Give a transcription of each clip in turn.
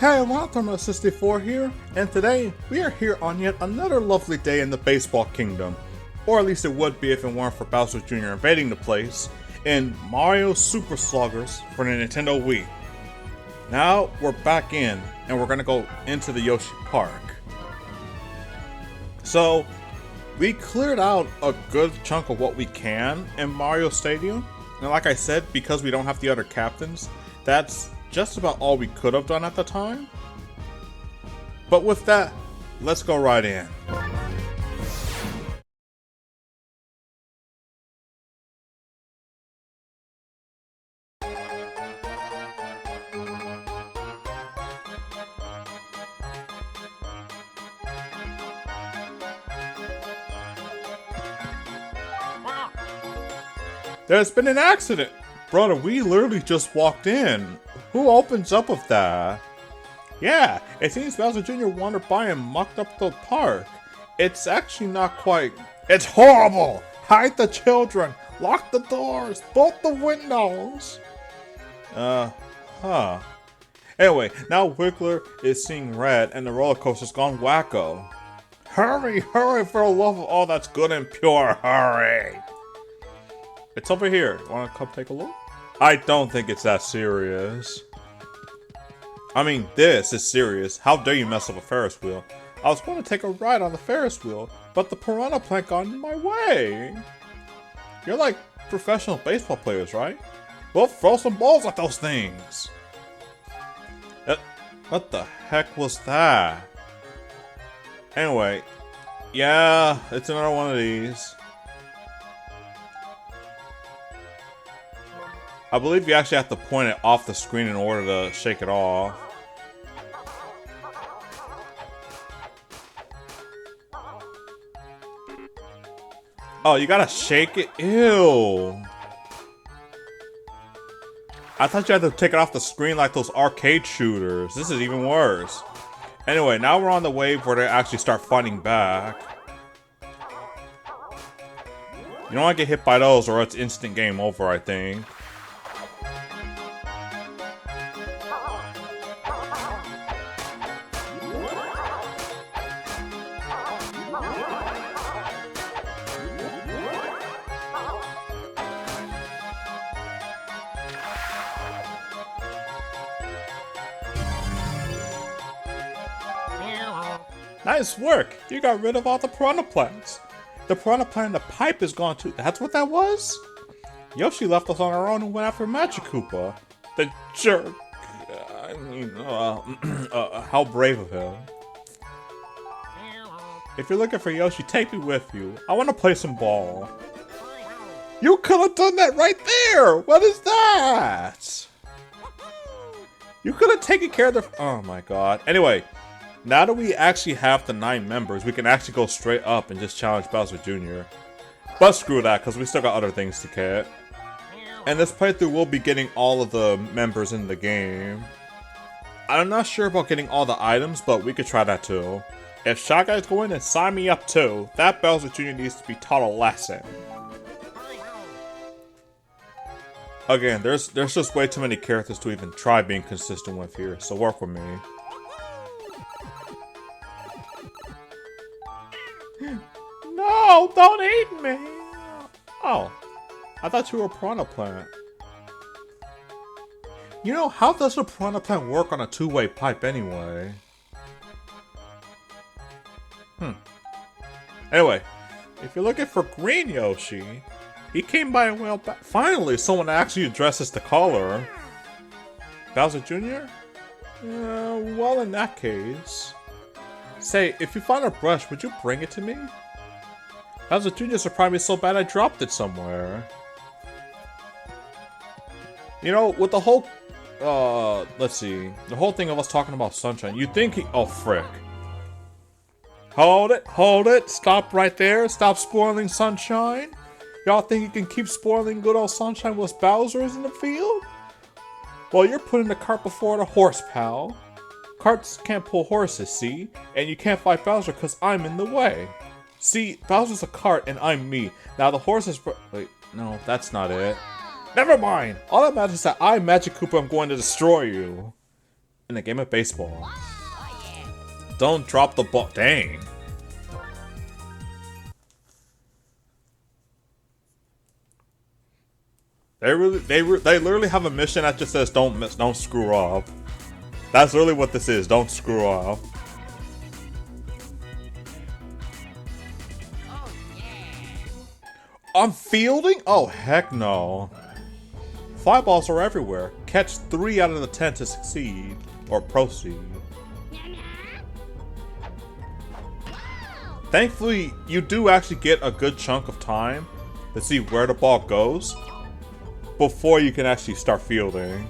Hey, welcome 64 here, and today we are here on yet another lovely day in the baseball kingdom. Or at least it would be if it weren't for Bowser Jr. invading the place in Mario Super Sluggers for the Nintendo Wii. Now we're back in, and we're gonna go into the Yoshi Park. So, we cleared out a good chunk of what we can in Mario Stadium, and like I said, because we don't have the other captains, that's just about all we could have done at the time. But with that, let's go right in. There's been an accident! Brother, we literally just walked in. Who opens up with that? Yeah, it seems Bowser Jr. wandered by and mucked up the park. It's actually not quite... It's horrible! Hide the children! Lock the doors! Bolt the windows! Anyway, now Wiggler is seeing red and the roller coaster's gone wacko. Hurry, hurry, for the love of all that's good and pure, hurry! It's over here. Wanna come take a look? I don't think it's that serious. I mean, this is serious. How dare you mess up a Ferris wheel? I was going to take a ride on the Ferris wheel, but the piranha plant got in my way. You're like professional baseball players, right? Well, throw some balls at those things. What the heck was that? Anyway, yeah, it's another one of these. I believe you actually have to point it off the screen in order to shake it off. Oh, you gotta shake it? Ew. I thought you had to take it off the screen like those arcade shooters. This is even worse. Anyway, now we're on the wave where they actually start fighting back. You don't want to get hit by those or it's instant game over, I think. Nice work! You got rid of all the piranha plants. The piranha plant in the pipe is gone too. That's what that was? Yoshi left us on our own and went after Magic Koopa. The jerk. I mean, how brave of him. If you're looking for Yoshi, take me with you. I want to play some ball. You could have done that right there! What is that? You could have taken care of the... Oh my god. Anyway. Now that we actually have the 9 members, we can actually go straight up and just challenge Bowser Jr. But screw that, because we still got other things to get. And this playthrough will be getting all of the members in the game. I'm not sure about getting all the items, but we could try that too. If Shy Guy's going, then sign me up too. That Bowser Jr. needs to be taught a lesson. Again, there's just way too many characters to even try being consistent with here, so work with me. No, don't eat me! Oh, I thought you were a piranha plant. You know, how does a piranha plant work on a two-way pipe anyway? Anyway, if you're looking for Green Yoshi, he came by a while back. Finally, someone actually addresses the caller. Bowser Jr.? Well, in that case... Say, if you find a brush, would you bring it to me? Bowser Jr. surprised me so bad I dropped it somewhere. You know, with the whole... let's see. The whole thing of us talking about Sunshine, you think he... Oh, frick. Hold it, stop right there, stop spoiling Sunshine. Y'all think you can keep spoiling good old Sunshine whilst Bowser is in the field? Well, you're putting the cart before the horse, pal. Carts can't pull horses, see? And you can't fight Bowser because I'm in the way. See, Bowser's a cart and I'm me. Now the horse is... Wait, no, that's not it. Never mind! All that matters is that I, Magic Koopa, am going to destroy you. in a game of baseball. Don't drop the ball. Dang. They literally have a mission that just says don't screw up. That's really what this is. Don't screw up. I'm fielding? Oh heck no. Fly balls are everywhere. Catch 3 out of the 10 to succeed or proceed. Thankfully, you do actually get a good chunk of time to see where the ball goes before you can actually start fielding.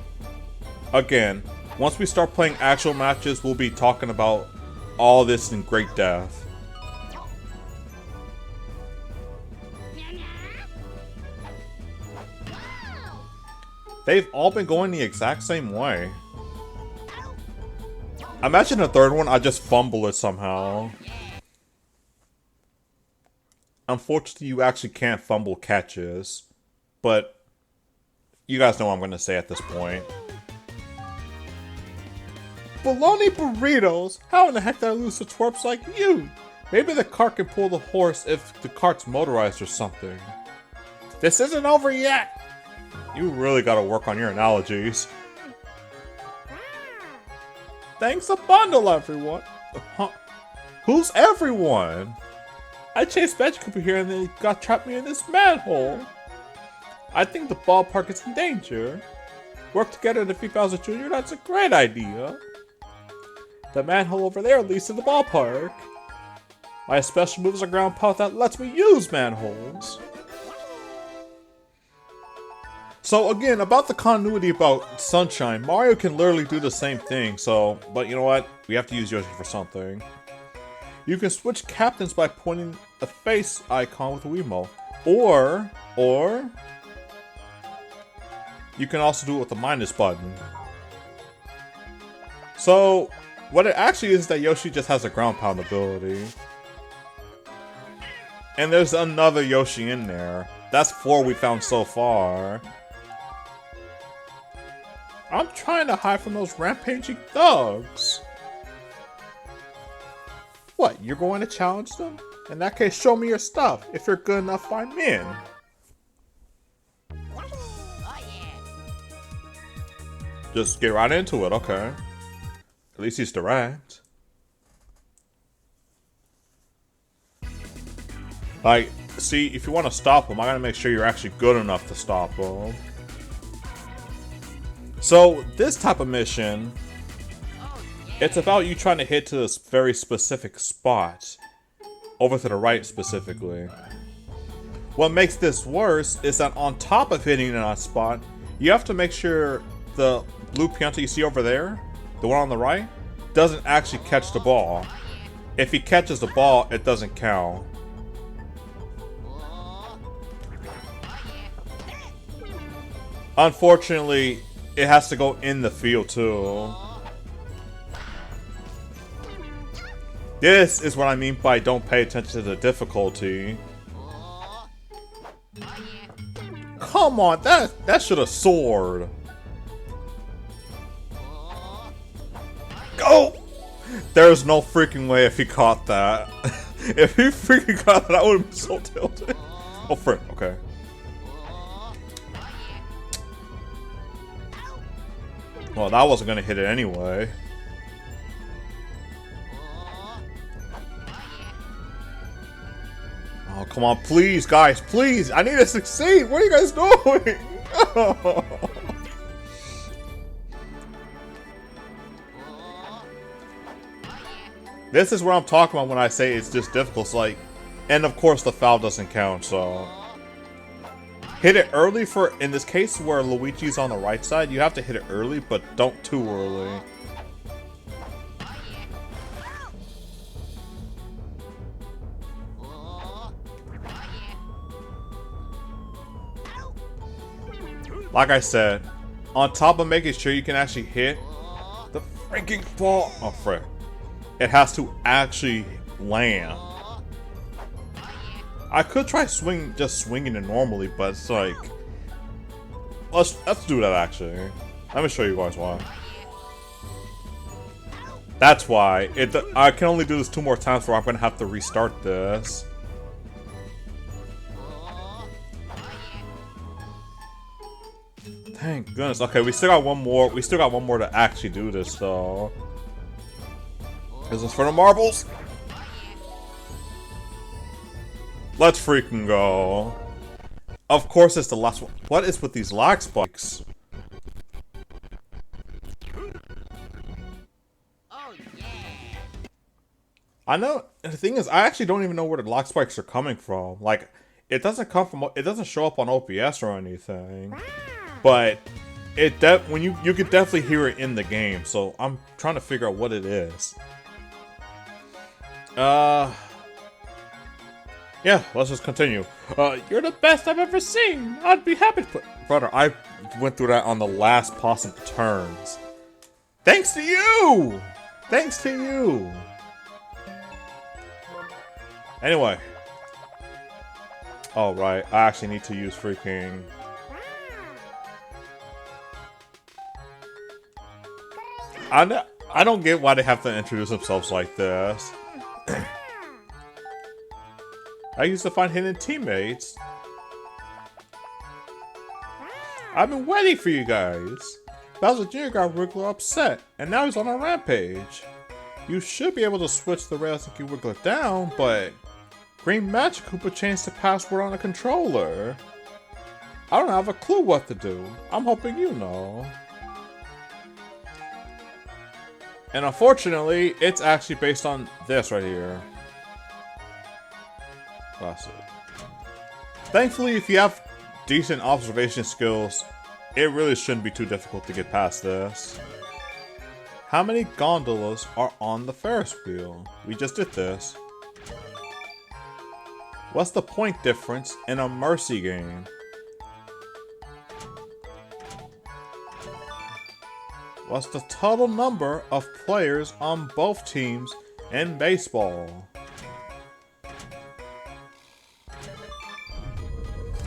Again, once we start playing actual matches, we'll be talking about all this in great depth. They've all been going the exact same way. Imagine the third one, I just fumble it somehow. Unfortunately, you actually can't fumble catches, but you guys know what I'm going to say at this point. Bologna burritos? How in the heck did I lose to twerps like you? Maybe the cart can pull the horse if the cart's motorized or something. This isn't over yet! You really gotta work on your analogies. Thanks a bundle, everyone! Huh? Who's everyone? I chased Magic here and they got trapped me in this manhole. I think the ballpark is in danger. Work together to defeat Bowser Jr., that's a great idea. The manhole over there leads to the ballpark. My special move is a ground pound that lets me use manholes. So again, about the continuity about Sunshine, Mario can literally do the same thing, but you know what? We have to use Yoshi for something. You can switch captains by pointing a face icon with a Wiimote. Or you can also do it with the minus button. So, what it actually is that Yoshi just has a ground pound ability. And there's another Yoshi in there. That's 4 we found so far. I'm trying to hide from those rampaging thugs. What, you're going to challenge them? In that case, show me your stuff. If you're good enough, I'm in. Just get right into it, okay. At least he's direct. Like, see, if you want to stop him, I gotta make sure you're actually good enough to stop him. So, this type of mission, it's about you trying to hit to this very specific spot. Over to the right, specifically. What makes this worse is that on top of hitting that spot, you have to make sure the blue pianta you see over there, the one on the right, doesn't actually catch the ball. If he catches the ball, it doesn't count. Unfortunately, it has to go in the field too. This is what I mean by don't pay attention to the difficulty. Come on, that should have soared. Go! There's no freaking way if he caught that. If he freaking caught that, I would have been so tilted. Oh frick, okay. Well, that wasn't gonna hit it anyway. Oh, come on, please, guys, please! I need to succeed! What are you guys doing? Oh. This is what I'm talking about when I say it's just difficult. It's like, and of course the foul doesn't count, so... Hit it early for, in this case where Luigi's on the right side, you have to hit it early, but don't too early. Like I said, on top of making sure you can actually hit the freaking ball, oh frick, it has to actually land. I could try just swinging it normally, but it's like, let's do that actually. Let me show you guys why. That's why. I can only do this 2 more times or I'm gonna have to restart this. Thank goodness. Okay, we still got one more. We still got one more to actually do this, though. Is this for the marbles? Let's freaking go. Of course it's the last one. What is with these lag spikes? Oh yeah. I know, the thing is, I actually don't even know where the lag spikes are coming from. Like, it doesn't show up on OPS or anything. But when you could definitely hear it in the game, so I'm trying to figure out what it is. Yeah, let's just continue. You're the best I've ever seen. I'd be happy to put... Brother, I went through that on the last possible turns. Thanks to you! Thanks to you! Anyway. Oh, right. I actually need to use freaking... I don't get why they have to introduce themselves like this. I used to find hidden teammates. I've been waiting for you guys. Bowser Jr. got Wiggler upset, and now he's on a rampage. You should be able to switch the rails to keep Wiggler down, but Green Magic Koopa changed the password on the controller. I don't have a clue what to do. I'm hoping you know. And unfortunately, it's actually based on this right here. Classic. Thankfully, if you have decent observation skills, it really shouldn't be too difficult to get past this. How many gondolas are on the Ferris wheel? We just did this. What's the point difference in a Mercy game? What's the total number of players on both teams in baseball?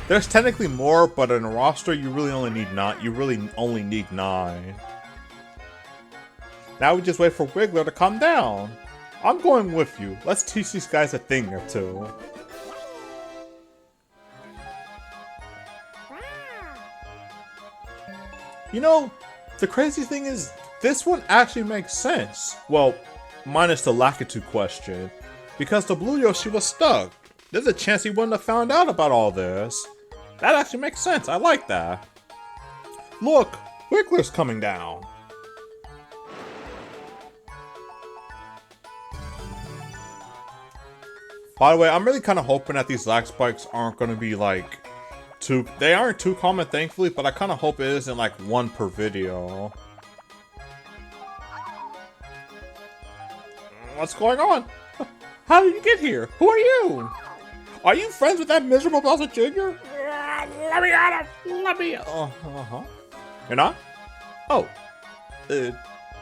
There's technically more, but in a roster you really only need 9. You really only need 9. Now we just wait for Wiggler to come down. I'm going with you. Let's teach these guys a thing or two. You know, the crazy thing is, this one actually makes sense. Well, minus the Lakitu question. Because the blue Yoshi was stuck. There's a chance he wouldn't have found out about all this. That actually makes sense. I like that. Look, Wiggler's coming down. By the way, I'm really kind of hoping that these lag spikes aren't going to be like they aren't too common, thankfully, but I kind of hope it isn't like 1 per video. What's going on? How did you get here? Who are you? Are you friends with that miserable Bowser Jr.? Let me at him! Let me... Uh-huh. You're not? Oh.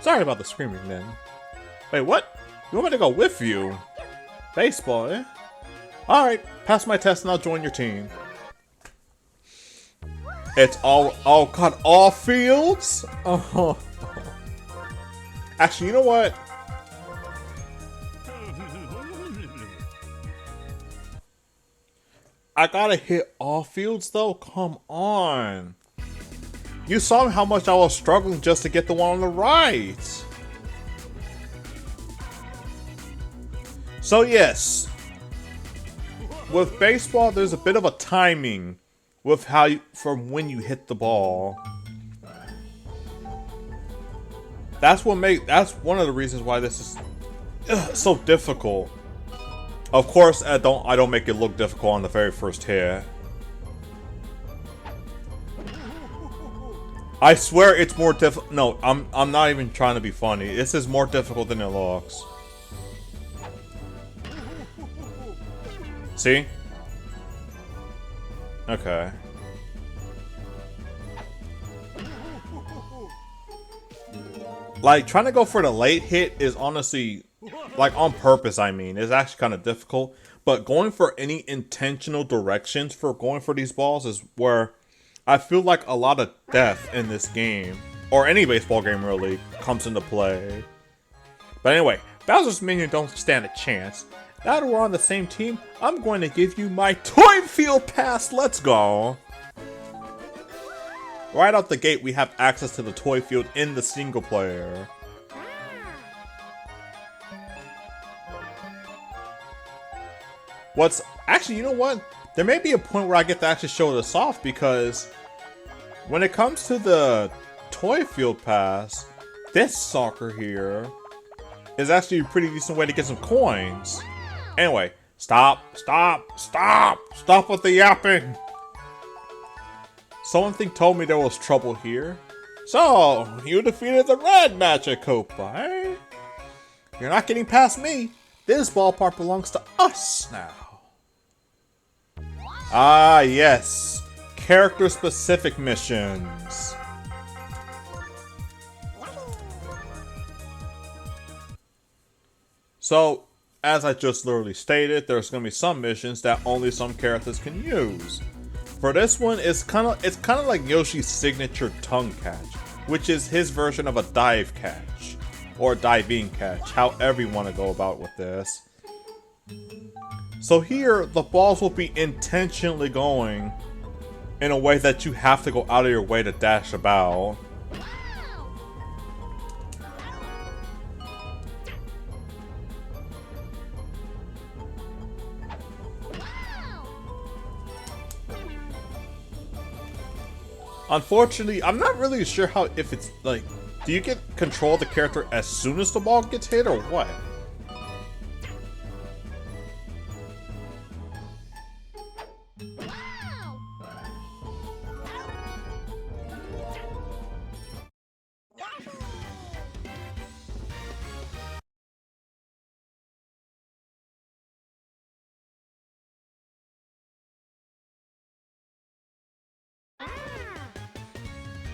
Sorry about the screaming then. Wait, what? You want me to go with you? Baseball, eh? Alright, pass my test and I'll join your team. It's all... Oh, God, all fields? Oh. Actually, you know what? I gotta hit all fields though? Come on. You saw how much I was struggling just to get the one on the right. So yes. With baseball, there's a bit of a timing with from when you hit the ball. That's one of the reasons why this is so difficult. Of course, I don't make it look difficult on the very first hit. I swear it's more difficult. No, I'm not even trying to be funny. This is more difficult than it looks. See? Okay. Like, trying to go for the late hit is honestly, like, on purpose, I mean. It's actually kind of difficult. But going for any intentional directions for going for these balls is where I feel like a lot of death in this game, or any baseball game really, comes into play. But anyway, Bowser's Minion don't stand a chance. Now that we're on the same team, I'm going to give you my Toy Field Pass. Let's go. Right out the gate, we have access to the Toy Field in the single player. Actually, you know what? There may be a point where I get to actually show this off, because when it comes to the Toy Field Pass, this sucker here is actually a pretty decent way to get some coins. Anyway, stop with the yapping. Something told me there was trouble here. So, you defeated the red Magic Koopa, eh? You're not getting past me. This ballpark belongs to us now. Ah, yes. Character-specific missions. So, as I just literally stated, there's going to be some missions that only some characters can use. For this one, it's kind of like Yoshi's signature tongue catch, which is his version of a dive catch, or diving catch, however you want to go about with this. So here, the balls will be intentionally going in a way that you have to go out of your way to dash about. Unfortunately, I'm not really sure if it's like, do you get control of the character as soon as the ball gets hit or what?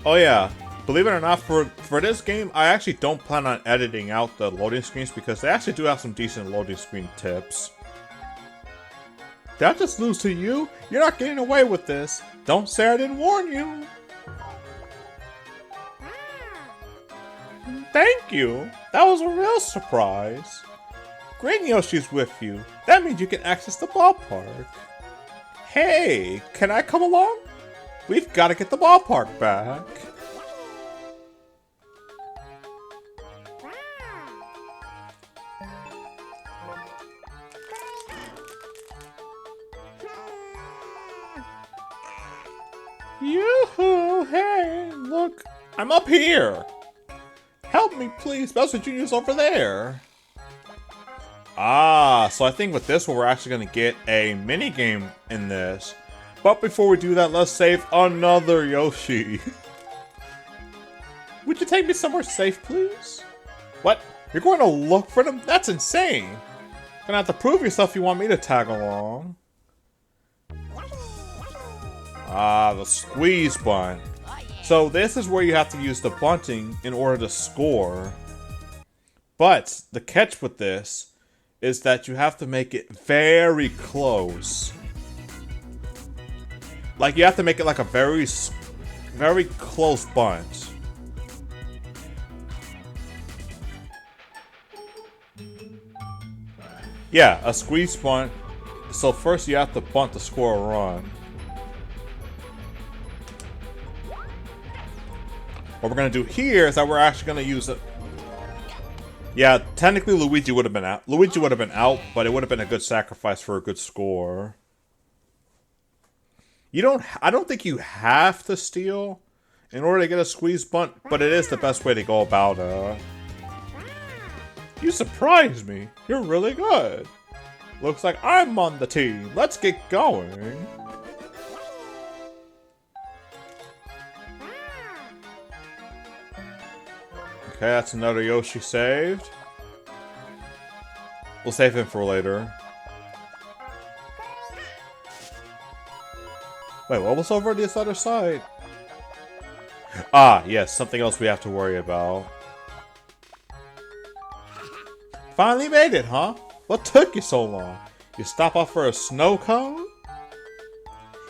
Oh yeah, believe it or not, for this game, I actually don't plan on editing out the loading screens because they actually do have some decent loading screen tips. Did I just lose to you? You're not getting away with this. Don't say I didn't warn you. Thank you. That was a real surprise. Green Yoshi's with you. That means you can access the ballpark. Hey, can I come along? We've got to get the ballpark back. Yoo-hoo! Hey, look, I'm up here. Help me, please. Bowser Jr.'s over there. Ah, so I think with this one, we're actually going to get a mini game in this. But before we do that, let's save another Yoshi. Would you take me somewhere safe, please? What? You're going to look for them? That's insane. Gonna have to prove yourself if you want me to tag along. Ah, the squeeze bunt. So this is where you have to use the bunting in order to score. But the catch with this is that you have to make it very close. Like, you have to make it like a very close bunt. Yeah, a squeeze bunt. So first you have to bunt to score a run. What we're gonna do here is that we're actually gonna use it. Yeah, technically Luigi would have been out. Luigi would have been out, but it would have been a good sacrifice for a good score. I don't think you have to steal in order to get a squeeze bunt, but it is the best way to go about it. You surprised me. You're really good. Looks like I'm on the team. Let's get going. Okay, that's another Yoshi saved. We'll save him for later. Wait, what was over this other side? Ah, yes, something else we have to worry about. Finally made it, huh? What took you so long? You stop off for a snow cone?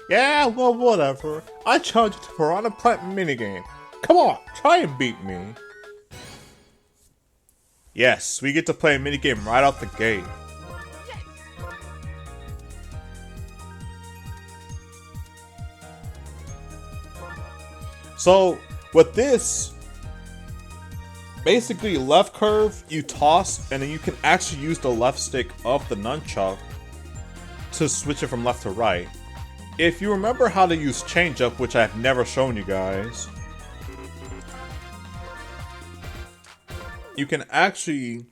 Yeah, well, whatever. I challenge you to a Piranha Plant minigame. Come on, try and beat me. Yes, we get to play a minigame right out the gate. So, with this, basically left curve, you toss, and then you can actually use the left stick of the nunchuck to switch it from left to right. If you remember how to use change up, which I've never shown you guys, you can actually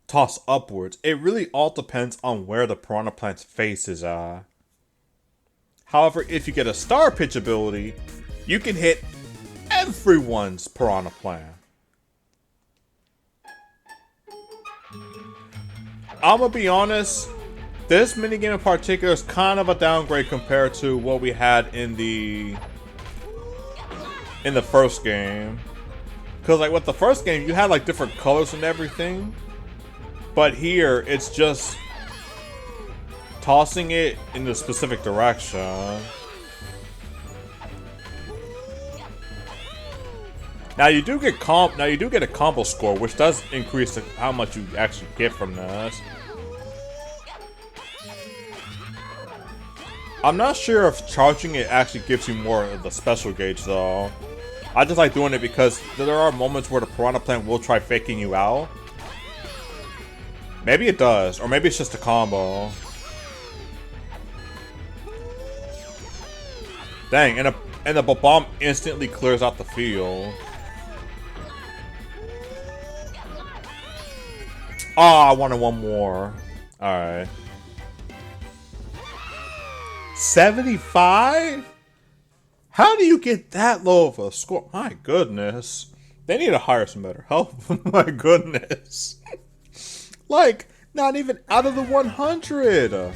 toss upwards. It really all depends on where the Piranha Plant's face is at. However, if you get a star pitch ability, you can hit everyone's Piranha Plant. I'm gonna be honest, this minigame in particular is kind of a downgrade compared to what we had in the first game. Cause like with the first game, you had like different colors and everything. But here, it's just tossing it in a specific direction. Now you do get a combo score, which does increase how much you actually get from this. I'm not sure if charging it actually gives you more of the special gauge though. I just like doing it because there are moments where the Piranha Plant will try faking you out. Maybe it does, or maybe it's just a combo. Dang, and the bomb instantly clears out the field. Oh, I wanted one more. Alright. 75? How do you get that low of a score? My goodness. They need to hire some better help. My goodness. Like, not even out of the 100.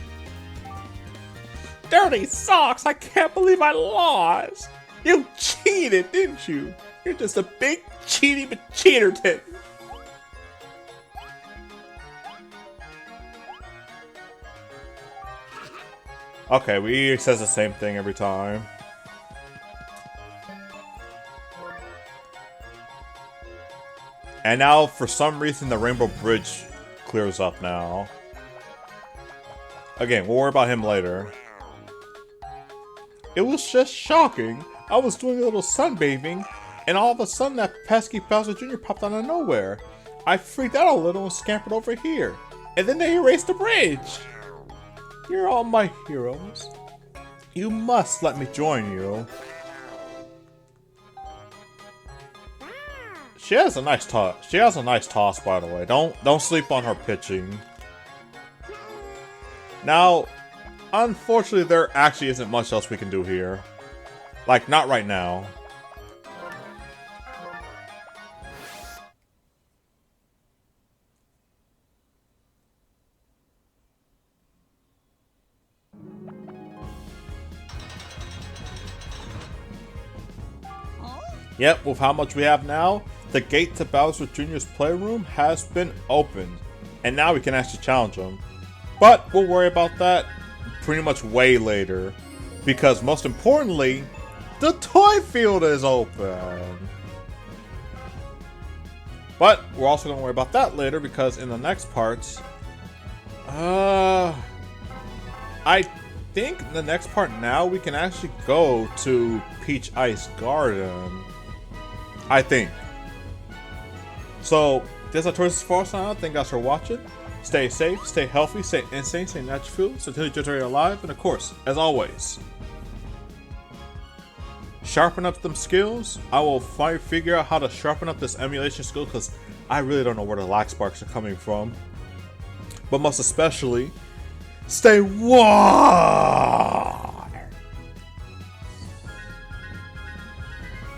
Dirty socks, I can't believe I lost. You cheated, didn't you? You're just a big cheaterton. Okay, he says the same thing every time. And now, for some reason, the Rainbow Bridge clears up now. Again, we'll worry about him later. It was just shocking. I was doing a little sunbathing, and all of a sudden that pesky Bowser Jr. popped out of nowhere. I freaked out a little and scampered over here. And then they erased the bridge. You're all my heroes. You must let me join you. She has a nice toss. She has a nice toss, by the way. Don't sleep on her pitching. Now, unfortunately, there actually isn't much else we can do here. Like, not right now. Yep, with how much we have now, the gate to Bowser Jr.'s playroom has been opened. And now we can actually challenge him. But we'll worry about that pretty much way later. Because most importantly, the toy field is open. But we're also going to worry about that later because in the next parts, I think in the next part now we can actually go to Peach Ice Garden. I think. So, this is our choices for us now. Thank you guys for watching. Stay safe, stay healthy, stay insane, stay natural, stay totally alive, and of course, as always, sharpen up them skills. I will figure out how to sharpen up this emulation skill because I really don't know where the lag sparks are coming from. But most especially, stay warm!